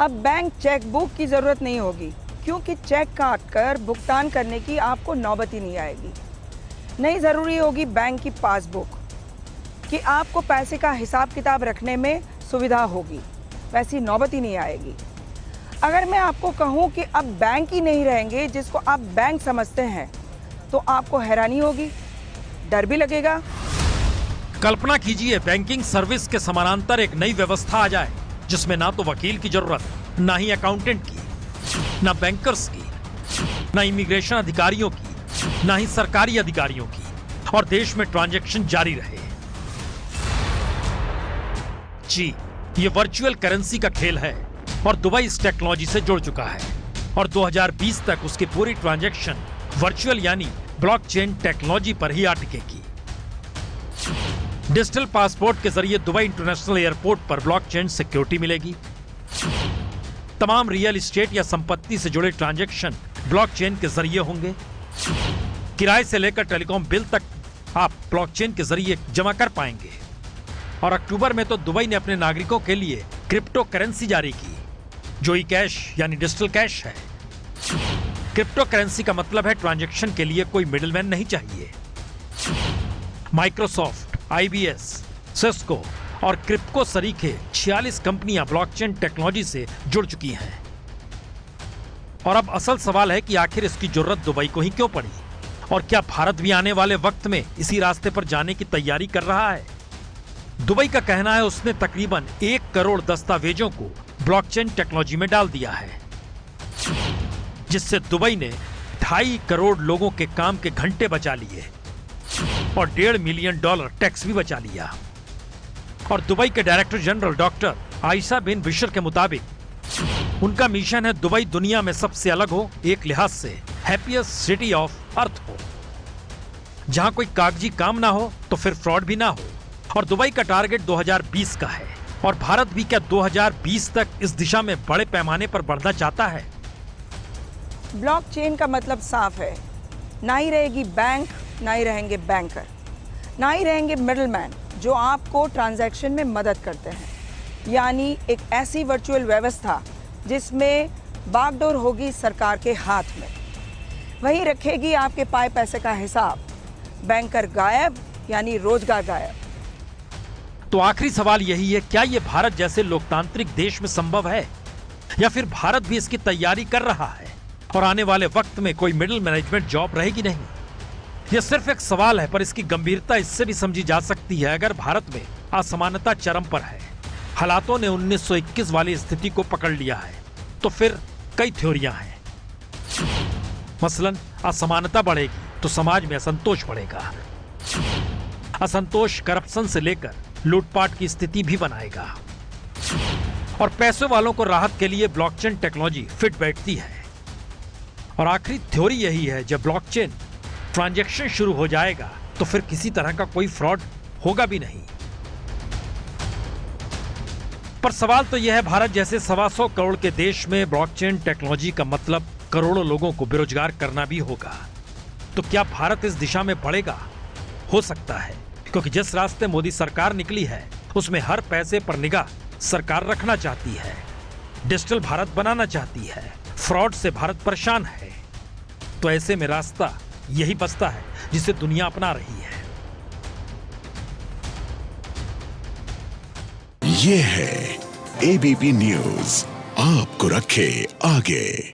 अब bank cheque book की ज़रूरत नहीं होगी, क्योंकि चेक काट कर भुगतान करने की आपको नौबत ही नहीं आएगी। नहीं ज़रूरी होगी बैंक की पासबुक कि आपको पैसे का हिसाब किताब रखने में सुविधा होगी, वैसी नौबत ही नहीं आएगी। अगर मैं आपको कहूँ कि अब बैंक ही नहीं रहेंगे जिसको आप बैंक समझते हैं, तो आपको हैरानी होगी, डर भी लगेगा। कल्पना कीजिए बैंकिंग सर्विस के समानांतर एक नई व्यवस्था आ जाए जिसमें ना तो वकील की जरूरत, ना ही अकाउंटेंट की, ना बैंकर्स की, ना इमिग्रेशन अधिकारियों की, ना ही सरकारी अधिकारियों की, और देश में ट्रांजैक्शन जारी रहे। जी, ये वर्चुअल करेंसी का खेल है और दुबई इस टेक्नोलॉजी से जुड़ चुका है और 2020 तक उसकी पूरी ट्रांजैक्शन वर्चुअल यानी ब्लॉकचेन टेक्नोलॉजी पर ही आ टिकेगी। डिजिटल पासपोर्ट के जरिए दुबई इंटरनेशनल एयरपोर्ट पर ब्लॉकचेन सिक्योरिटी मिलेगी। तमाम रियल एस्टेट या संपत्ति से जुड़े ट्रांजैक्शन ब्लॉकचेन के जरिए होंगे। किराए से लेकर टेलीकॉम बिल तक आप ब्लॉकचेन के जरिए जमा कर पाएंगे। और अक्टूबर में तो दुबई ने अपने नागरिकों के लिए क्रिप्टो करेंसी जारी की, जो ई कैश यानी डिजिटल कैश है। क्रिप्टो करेंसी का मतलब है ट्रांजैक्शन के लिए कोई मिडिलमैन नहीं चाहिए। माइक्रोसॉफ्ट, आईबीएस, सिस्को और क्रिप्को सरीखे 46 कंपनियां ब्लॉकचेन टेक्नोलॉजी से जुड़ चुकी हैं। और अब असल सवाल है कि आखिर इसकी जरूरत दुबई को ही क्यों पड़ी, और क्या भारत भी आने वाले वक्त में इसी रास्ते पर जाने की तैयारी कर रहा है। दुबई का कहना है उसने तकरीबन 1 करोड़ दस्तावेजों को ब्लॉकचेन टेक्नोलॉजी में डाल दिया है, जिससे दुबई ने 2.5 करोड़ लोगों के काम के घंटे बचा लिए और $1.5 मिलियन टैक्स भी बचा लिया। और दुबई के डायरेक्टर जनरल डॉक्टर आयशा बिन बिशर के मुताबिक उनका मिशन है दुबई दुनिया में सबसे अलग हो, एक लिहाज से हैप्पीएस्ट सिटी ऑफ अर्थ हो, जहां कोई कागजी काम ना हो तो फिर फ्रॉड भी ना हो। और दुबई का टारगेट 2020 का है, और भारत भी क्या 2020 तक इस दिशा में बड़े पैमाने पर बढ़ना चाहता है। ब्लॉकचेन का मतलब साफ है, ना ही रहेगी बैंक, ना ही रहेंगे बैंकर, ना ही रहेंगे मिडलमैन जो आपको ट्रांजैक्शन में मदद करते हैं। यानी एक ऐसी वर्चुअल व्यवस्था जिसमें बागडोर होगी सरकार के हाथ में, वही रखेगी आपके पाए पैसे का हिसाब। बैंकर गायब यानी रोजगार गायब। तो आखिरी सवाल यही है, क्या यह भारत जैसे लोकतांत्रिक देश में संभव है, या फिर भारत भी इसकी तैयारी कर रहा है और आने वाले वक्त में कोई मिडिल मैनेजमेंट जॉब रहेगी नहीं। यह सिर्फ एक सवाल है, पर इसकी गंभीरता इससे भी समझी जा सकती है। अगर भारत में असमानता चरम पर है, हालातों ने 1921 वाली स्थिति को पकड़ लिया है, तो फिर कई थ्योरियां हैं। मसलन असमानता बढ़ेगी तो समाज में असंतोष बढ़ेगा। असंतोष करप्शन से लेकर लूटपाट की स्थिति भी बनाएगा, और पैसे वालों को राहत के लिए ब्लॉकचेन टेक्नोलॉजी फिट बैठती है। और आखिरी थ्योरी यही है, जब ब्लॉकचेन ट्रांजैक्शन शुरू हो जाएगा तो फिर किसी तरह का कोई फ्रॉड होगा भी नहीं। पर सवाल तो यह है, भारत जैसे 125 करोड़ के देश में ब्लॉकचेन टेक्नोलॉजी का मतलब करोड़ों लोगों को बेरोजगार करना भी होगा। तो क्या भारत इस दिशा में बढ़ेगा? हो सकता है, क्योंकि जिस रास्ते मोदी सरकार निकली है उसमें हर पैसे पर निगाह सरकार रखना चाहती है, डिजिटल भारत बनाना चाहती है, फ्रॉड से भारत परेशान है। तो ऐसे में रास्ता यही बचता है जिसे दुनिया अपना रही है। ये है एबीपी न्यूज, आपको रखे आगे।